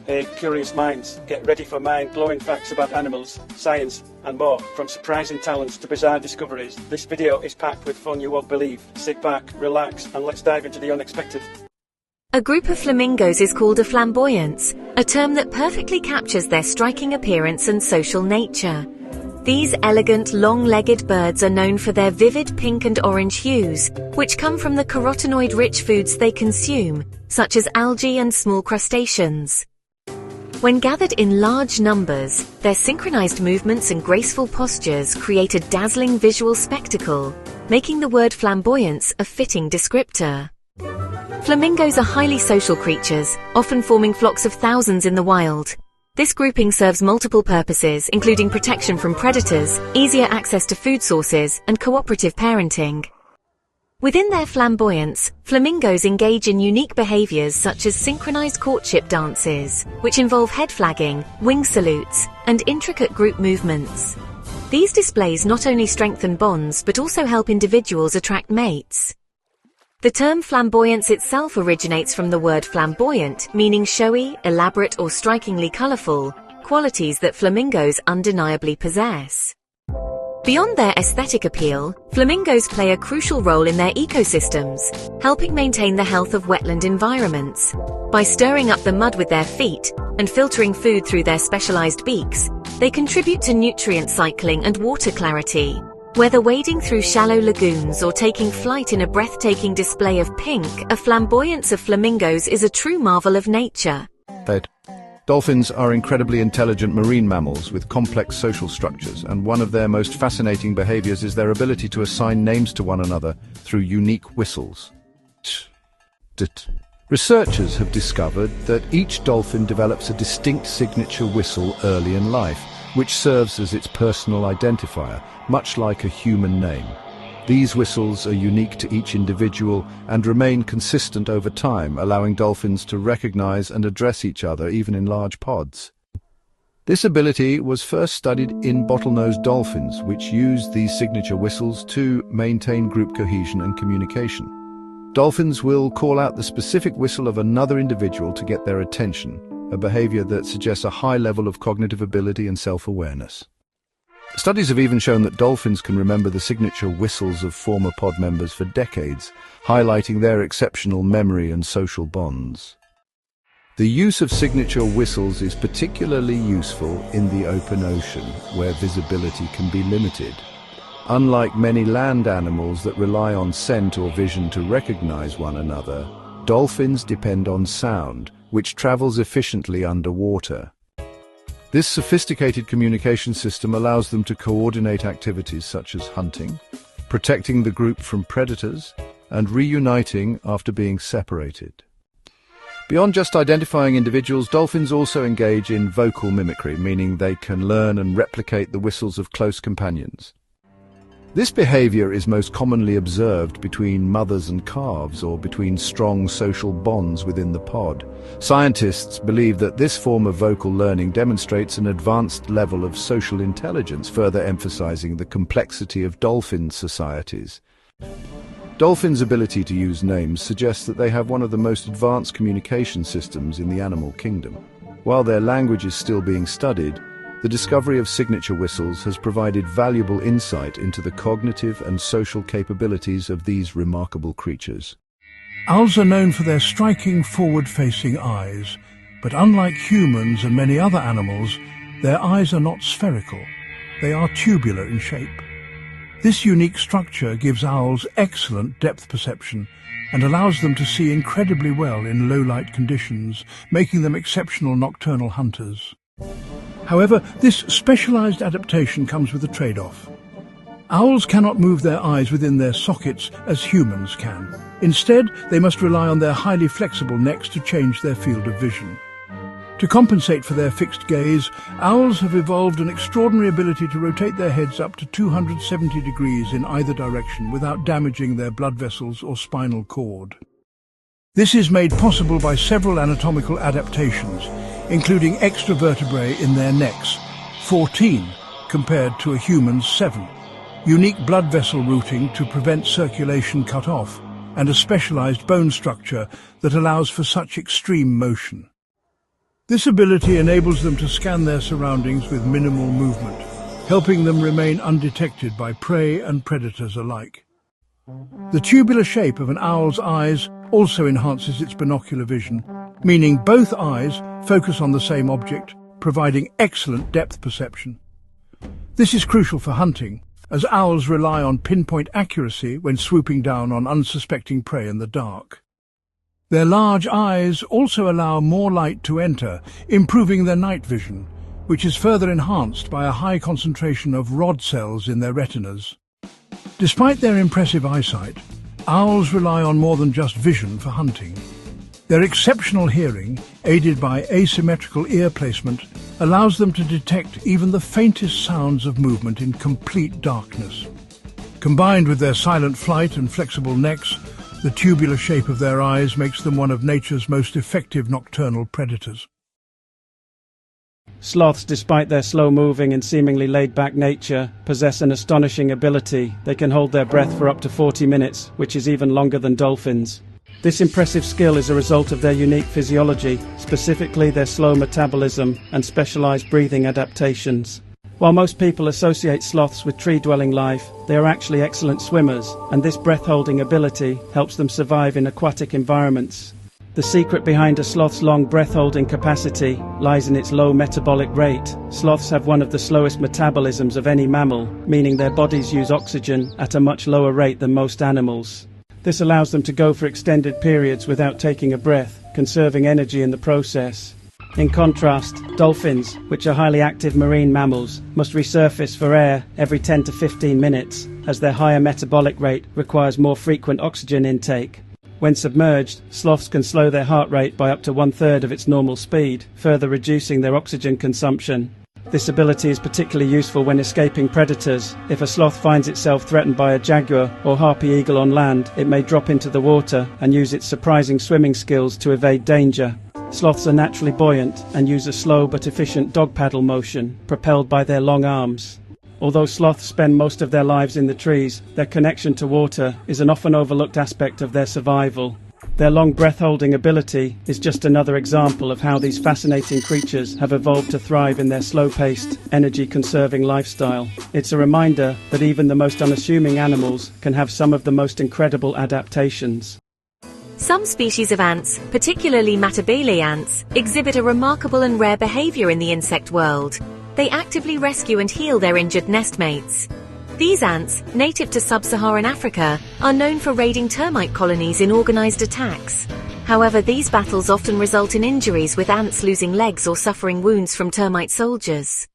Hey, curious minds, get ready for mind-blowing facts about animals, science, and more. From surprising talents to bizarre discoveries, this video is packed with fun you won't believe. Sit back, relax, and let's dive into the unexpected. A group of flamingos is called a flamboyance, a term that perfectly captures their striking appearance and social nature. These elegant, long-legged birds are known for their vivid pink and orange hues, which come from the carotenoid-rich foods they consume, such as algae and small crustaceans. When gathered in large numbers, their synchronized movements and graceful postures create a dazzling visual spectacle, making the word flamboyance a fitting descriptor. Flamingos are highly social creatures, often forming flocks of thousands in the wild. This grouping serves multiple purposes, including protection from predators, easier access to food sources, and cooperative parenting. Within their flamboyance, flamingos engage in unique behaviors such as synchronized courtship dances, which involve head flagging, wing salutes, and intricate group movements. These displays not only strengthen bonds but also help individuals attract mates. The term flamboyance itself originates from the word flamboyant, meaning showy, elaborate, or strikingly colorful, qualities that flamingos undeniably possess. Beyond their aesthetic appeal, flamingos play a crucial role in their ecosystems, helping maintain the health of wetland environments. By stirring up the mud with their feet and filtering food through their specialized beaks, they contribute to nutrient cycling and water clarity. Whether wading through shallow lagoons or taking flight in a breathtaking display of pink, a flamboyance of flamingos is a true marvel of nature. Dolphins are incredibly intelligent marine mammals with complex social structures, and one of their most fascinating behaviors is their ability to assign names to one another through unique whistles. Researchers have discovered that each dolphin develops a distinct signature whistle early in life, which serves as its personal identifier, much like a human name. These whistles are unique to each individual and remain consistent over time, allowing dolphins to recognize and address each other even in large pods. This ability was first studied in bottlenose dolphins, which use these signature whistles to maintain group cohesion and communication. Dolphins will call out the specific whistle of another individual to get their attention, a behavior that suggests a high level of cognitive ability and self-awareness. Studies have even shown that dolphins can remember the signature whistles of former pod members for decades, highlighting their exceptional memory and social bonds. The use of signature whistles is particularly useful in the open ocean, where visibility can be limited. Unlike many land animals that rely on scent or vision to recognize one another, dolphins depend on sound, which travels efficiently underwater. This sophisticated communication system allows them to coordinate activities such as hunting, protecting the group from predators, and reuniting after being separated. Beyond just identifying individuals, dolphins also engage in vocal mimicry, meaning they can learn and replicate the whistles of close companions. This behavior is most commonly observed between mothers and calves or between strong social bonds within the pod. Scientists believe that this form of vocal learning demonstrates an advanced level of social intelligence, further emphasizing the complexity of dolphin societies. Dolphins' ability to use names suggests that they have one of the most advanced communication systems in the animal kingdom. While their language is still being studied, the discovery of signature whistles has provided valuable insight into the cognitive and social capabilities of these remarkable creatures. Owls are known for their striking forward-facing eyes, but unlike humans and many other animals, their eyes are not spherical. They are tubular in shape. This unique structure gives owls excellent depth perception and allows them to see incredibly well in low-light conditions, making them exceptional nocturnal hunters. However, this specialized adaptation comes with a trade-off. Owls cannot move their eyes within their sockets as humans can. Instead, they must rely on their highly flexible necks to change their field of vision. To compensate for their fixed gaze, owls have evolved an extraordinary ability to rotate their heads up to 270 degrees in either direction without damaging their blood vessels or spinal cord. This is made possible by several anatomical adaptations, including extra vertebrae in their necks, 14 compared to a human's 7, unique blood vessel routing to prevent circulation cut off, and a specialized bone structure that allows for such extreme motion. This ability enables them to scan their surroundings with minimal movement, helping them remain undetected by prey and predators alike. The tubular shape of an owl's eyes also enhances its binocular vision, meaning both eyes focus on the same object, providing excellent depth perception. This is crucial for hunting, as owls rely on pinpoint accuracy when swooping down on unsuspecting prey in the dark. Their large eyes also allow more light to enter, improving their night vision, which is further enhanced by a high concentration of rod cells in their retinas. Despite their impressive eyesight, owls rely on more than just vision for hunting. Their exceptional hearing, aided by asymmetrical ear placement, allows them to detect even the faintest sounds of movement in complete darkness. Combined with their silent flight and flexible necks, the tubular shape of their eyes makes them one of nature's most effective nocturnal predators. Sloths, despite their slow-moving and seemingly laid-back nature, possess an astonishing ability. They can hold their breath for up to 40 minutes, which is even longer than dolphins. This impressive skill is a result of their unique physiology, specifically their slow metabolism and specialized breathing adaptations. While most people associate sloths with tree-dwelling life, they are actually excellent swimmers, and this breath-holding ability helps them survive in aquatic environments. The secret behind a sloth's long breath-holding capacity lies in its low metabolic rate. Sloths have one of the slowest metabolisms of any mammal, meaning their bodies use oxygen at a much lower rate than most animals. This allows them to go for extended periods without taking a breath, conserving energy in the process. In contrast, dolphins, which are highly active marine mammals, must resurface for air every 10 to 15 minutes, as their higher metabolic rate requires more frequent oxygen intake. When submerged, sloths can slow their heart rate by up to 1/3 of its normal speed, further reducing their oxygen consumption. This ability is particularly useful when escaping predators. If a sloth finds itself threatened by a jaguar or harpy eagle on land, it may drop into the water and use its surprising swimming skills to evade danger. Sloths are naturally buoyant and use a slow but efficient dog paddle motion, propelled by their long arms. Although sloths spend most of their lives in the trees, their connection to water is an often overlooked aspect of their survival. Their long breath-holding ability is just another example of how these fascinating creatures have evolved to thrive in their slow-paced, energy-conserving lifestyle. It's a reminder that even the most unassuming animals can have some of the most incredible adaptations. Some species of ants, particularly Matabele ants, exhibit a remarkable and rare behavior in the insect world. They actively rescue and heal their injured nestmates. These ants, native to sub-Saharan Africa, are known for raiding termite colonies in organized attacks. However, these battles often result in injuries, with ants losing legs or suffering wounds from termite soldiers.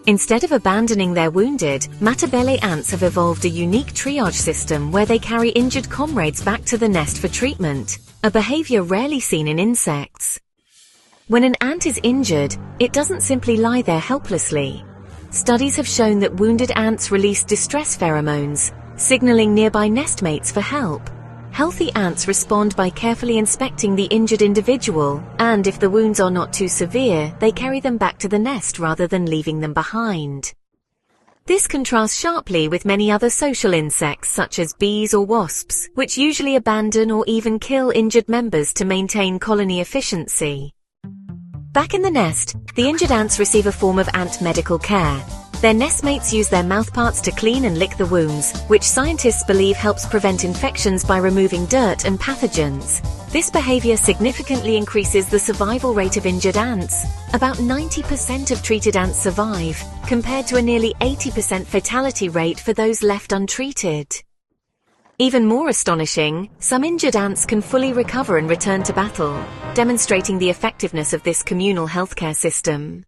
Instead of abandoning their wounded, Matabele ants have evolved a unique triage system where they carry injured comrades back to the nest for treatment, a behavior rarely seen in insects. When an ant is injured, it doesn't simply lie there helplessly. Studies have shown that wounded ants release distress pheromones, signaling nearby nestmates for help. Healthy ants respond by carefully inspecting the injured individual, and if the wounds are not too severe, they carry them back to the nest rather than leaving them behind. This contrasts sharply with many other social insects such as bees or wasps, which usually abandon or even kill injured members to maintain colony efficiency. Back in the nest, the injured ants receive a form of ant medical care. Their nestmates use their mouthparts to clean and lick the wounds, which scientists believe helps prevent infections by removing dirt and pathogens. This behavior significantly increases the survival rate of injured ants. About 90% of treated ants survive, compared to a nearly 80% fatality rate for those left untreated. Even more astonishing, some injured ants can fully recover and return to battle, demonstrating the effectiveness of this communal healthcare system.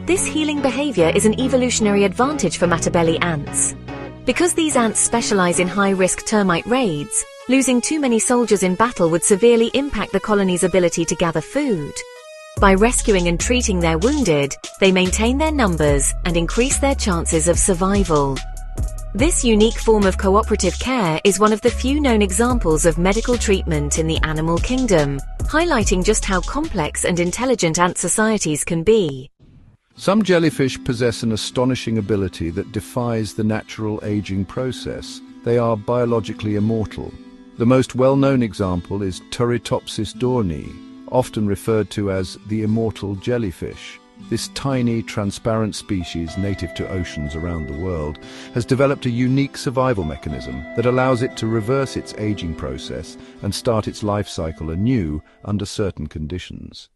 This healing behavior is an evolutionary advantage for Matabele ants. Because these ants specialize in high-risk termite raids, losing too many soldiers in battle would severely impact the colony's ability to gather food. By rescuing and treating their wounded, they maintain their numbers and increase their chances of survival. This unique form of cooperative care is one of the few known examples of medical treatment in the animal kingdom, highlighting just how complex and intelligent ant societies can be. Some jellyfish possess an astonishing ability that defies the natural aging process. They are biologically immortal. The most well-known example is Turritopsis dohrnii, often referred to as the immortal jellyfish. This tiny, transparent species, native to oceans around the world, has developed a unique survival mechanism that allows it to reverse its aging process and start its life cycle anew under certain conditions.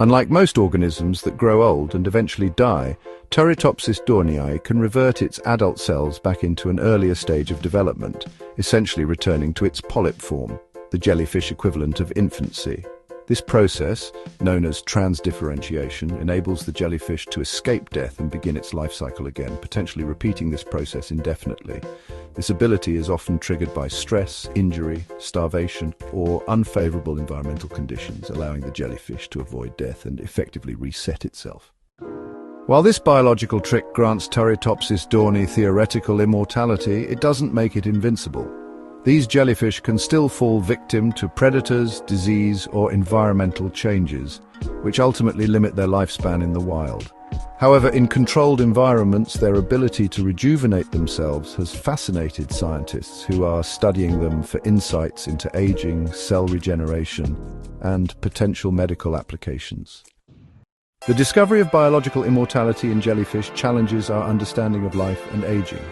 Unlike most organisms that grow old and eventually die, Turritopsis dohrnii can revert its adult cells back into an earlier stage of development, essentially returning to its polyp form, the jellyfish equivalent of infancy. This process, known as transdifferentiation, enables the jellyfish to escape death and begin its life cycle again, potentially repeating this process indefinitely. This ability is often triggered by stress, injury, starvation, or unfavorable environmental conditions, allowing the jellyfish to avoid death and effectively reset itself. While this biological trick grants Turritopsis dohrnii theoretical immortality, it doesn't make it invincible. These jellyfish can still fall victim to predators, disease, or environmental changes, which ultimately limit their lifespan in the wild. However, in controlled environments, their ability to rejuvenate themselves has fascinated scientists who are studying them for insights into aging, cell regeneration, and potential medical applications. The discovery of biological immortality in jellyfish challenges our understanding of life and aging.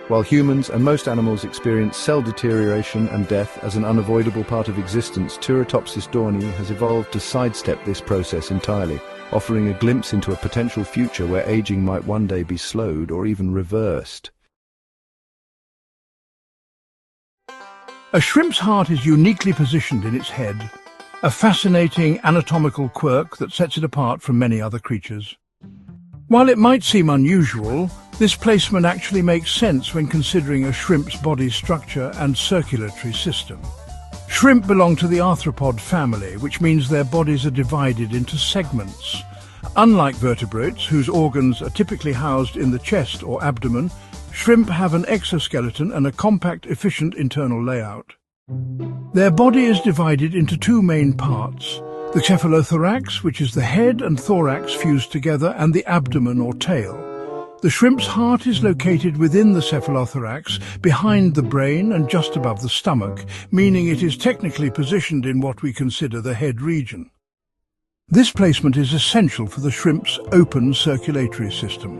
While humans and most animals experience cell deterioration and death as an unavoidable part of existence, Turritopsis dohrnii has evolved to sidestep this process entirely, offering a glimpse into a potential future where aging might one day be slowed or even reversed. A shrimp's heart is uniquely positioned in its head, a fascinating anatomical quirk that sets it apart from many other creatures. While it might seem unusual, this placement actually makes sense when considering a shrimp's body structure and circulatory system. Shrimp belong to the arthropod family, which means their bodies are divided into segments. Unlike vertebrates, whose organs are typically housed in the chest or abdomen, shrimp have an exoskeleton and a compact, efficient internal layout. Their body is divided into two main parts: the cephalothorax, which is the head and thorax fused together, and the abdomen or tail. The shrimp's heart is located within the cephalothorax, behind the brain and just above the stomach, meaning it is technically positioned in what we consider the head region. This placement is essential for the shrimp's open circulatory system,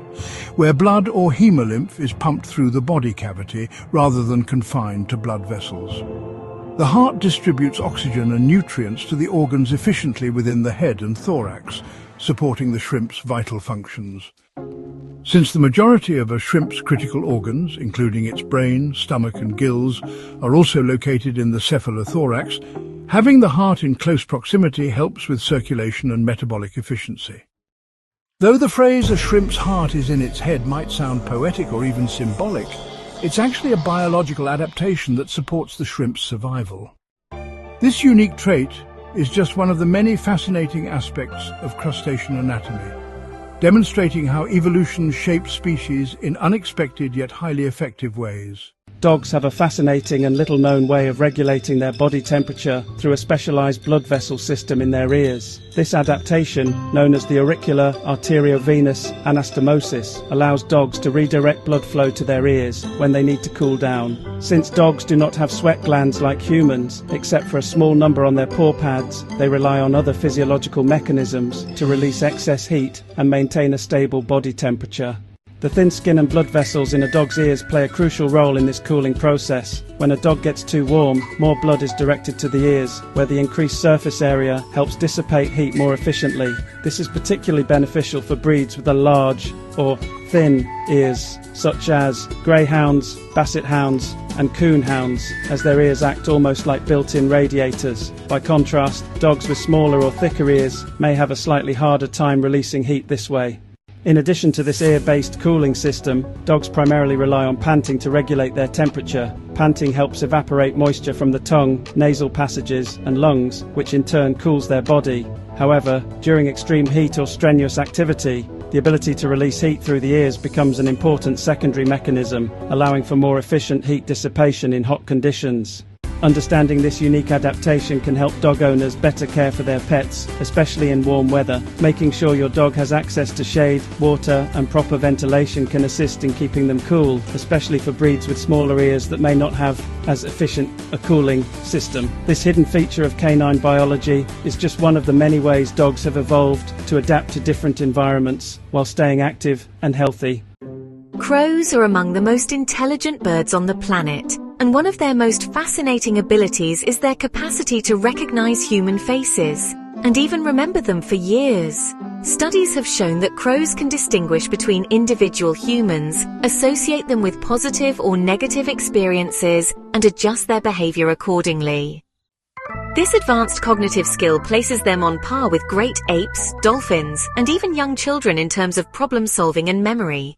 where blood or hemolymph is pumped through the body cavity rather than confined to blood vessels. The heart distributes oxygen and nutrients to the organs efficiently within the head and thorax, supporting the shrimp's vital functions. Since the majority of a shrimp's critical organs, including its brain, stomach and gills, are also located in the cephalothorax, having the heart in close proximity helps with circulation and metabolic efficiency. Though the phrase "a shrimp's heart is in its head" might sound poetic or even symbolic, it's actually a biological adaptation that supports the shrimp's survival. This unique trait is just one of the many fascinating aspects of crustacean anatomy, demonstrating how evolution shapes species in unexpected yet highly effective ways. Dogs have a fascinating and little-known way of regulating their body temperature through a specialised blood vessel system in their ears. This adaptation, known as the auricular arteriovenous anastomosis, allows dogs to redirect blood flow to their ears when they need to cool down. Since dogs do not have sweat glands like humans, except for a small number on their paw pads, they rely on other physiological mechanisms to release excess heat and maintain a stable body temperature. The thin skin and blood vessels in a dog's ears play a crucial role in this cooling process. When a dog gets too warm, more blood is directed to the ears, where the increased surface area helps dissipate heat more efficiently. This is particularly beneficial for breeds with a large or thin ears, such as greyhounds, basset hounds and coon hounds, as their ears act almost like built-in radiators. By contrast, dogs with smaller or thicker ears may have a slightly harder time releasing heat this way. In addition to this ear-based cooling system, dogs primarily rely on panting to regulate their temperature. Panting helps evaporate moisture from the tongue, nasal passages and lungs, which in turn cools their body. However, during extreme heat or strenuous activity, the ability to release heat through the ears becomes an important secondary mechanism, allowing for more efficient heat dissipation in hot conditions. Understanding this unique adaptation can help dog owners better care for their pets, especially in warm weather. Making sure your dog has access to shade, water, and proper ventilation can assist in keeping them cool, especially for breeds with smaller ears that may not have as efficient a cooling system. This hidden feature of canine biology is just one of the many ways dogs have evolved to adapt to different environments while staying active and healthy. Crows are among the most intelligent birds on the planet, and one of their most fascinating abilities is their capacity to recognize human faces, and even remember them for years. Studies have shown that crows can distinguish between individual humans, associate them with positive or negative experiences, and adjust their behavior accordingly. This advanced cognitive skill places them on par with great apes, dolphins, and even young children in terms of problem solving and memory.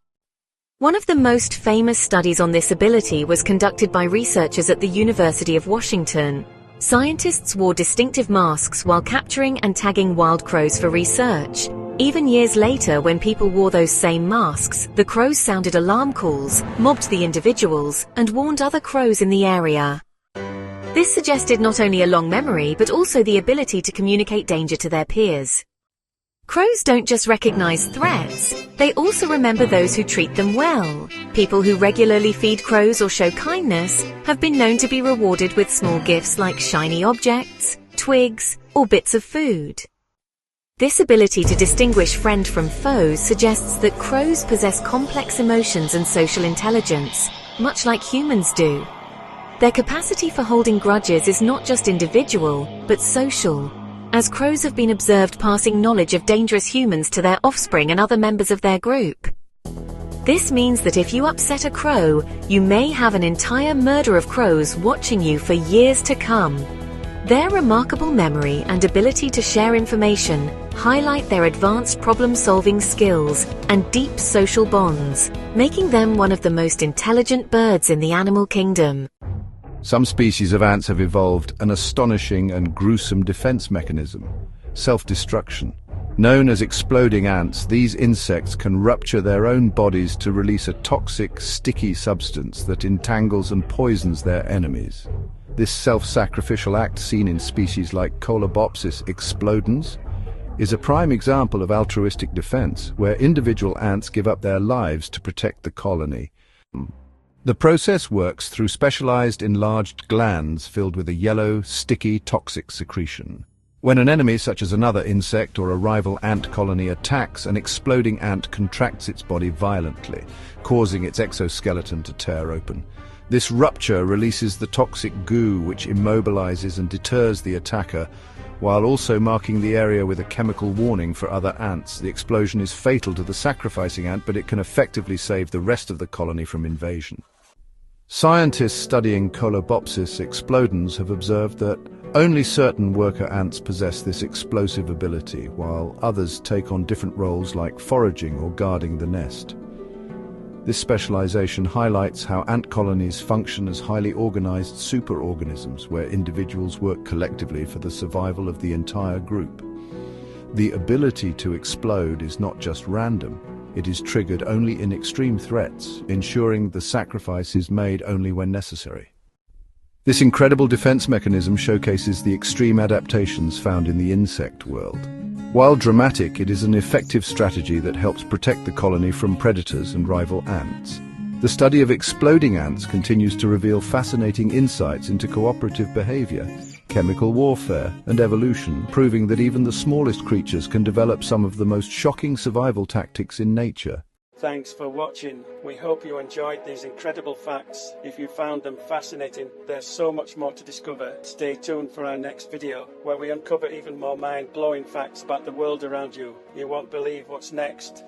One of the most famous studies on this ability was conducted by researchers at the University of Washington. Scientists wore distinctive masks while capturing and tagging wild crows for research. Even years later, when people wore those same masks, the crows sounded alarm calls, mobbed the individuals, and warned other crows in the area. This suggested not only a long memory, but also the ability to communicate danger to their peers. Crows don't just recognize threats, they also remember those who treat them well. People who regularly feed crows or show kindness have been known to be rewarded with small gifts like shiny objects, twigs, or bits of food. This ability to distinguish friend from foe suggests that crows possess complex emotions and social intelligence, much like humans do. Their capacity for holding grudges is not just individual, but social, as crows have been observed passing knowledge of dangerous humans to their offspring and other members of their group. This means that if you upset a crow, you may have an entire murder of crows watching you for years to come. Their remarkable memory and ability to share information highlight their advanced problem-solving skills and deep social bonds, making them one of the most intelligent birds in the animal kingdom. Some species of ants have evolved an astonishing and gruesome defense mechanism: self-destruction. Known as exploding ants, these insects can rupture their own bodies to release a toxic, sticky substance that entangles and poisons their enemies. This self-sacrificial act, seen in species like Colobopsis explodens, is a prime example of altruistic defense, where individual ants give up their lives to protect the colony. The process works through specialized enlarged glands filled with a yellow, sticky, toxic secretion. When an enemy, such as another insect or a rival ant colony, attacks, an exploding ant contracts its body violently, causing its exoskeleton to tear open. This rupture releases the toxic goo, which immobilizes and deters the attacker, while also marking the area with a chemical warning for other ants. The explosion is fatal to the sacrificing ant, but it can effectively save the rest of the colony from invasion. Scientists studying Colobopsis explodens have observed that only certain worker ants possess this explosive ability, while others take on different roles like foraging or guarding the nest. This specialization highlights how ant colonies function as highly organized superorganisms, where individuals work collectively for the survival of the entire group. The ability to explode is not just random. It is triggered only in extreme threats, ensuring the sacrifice is made only when necessary. This incredible defense mechanism showcases the extreme adaptations found in the insect world. While dramatic, it is an effective strategy that helps protect the colony from predators and rival ants. The study of exploding ants continues to reveal fascinating insights into cooperative behavior, chemical warfare, and evolution, proving that even the smallest creatures can develop some of the most shocking survival tactics in nature. Thanks for watching. We hope you enjoyed these incredible facts. If you found them fascinating, there's so much more to discover. Stay tuned for our next video, where we uncover even more mind-blowing facts about the world around you. You won't believe what's next.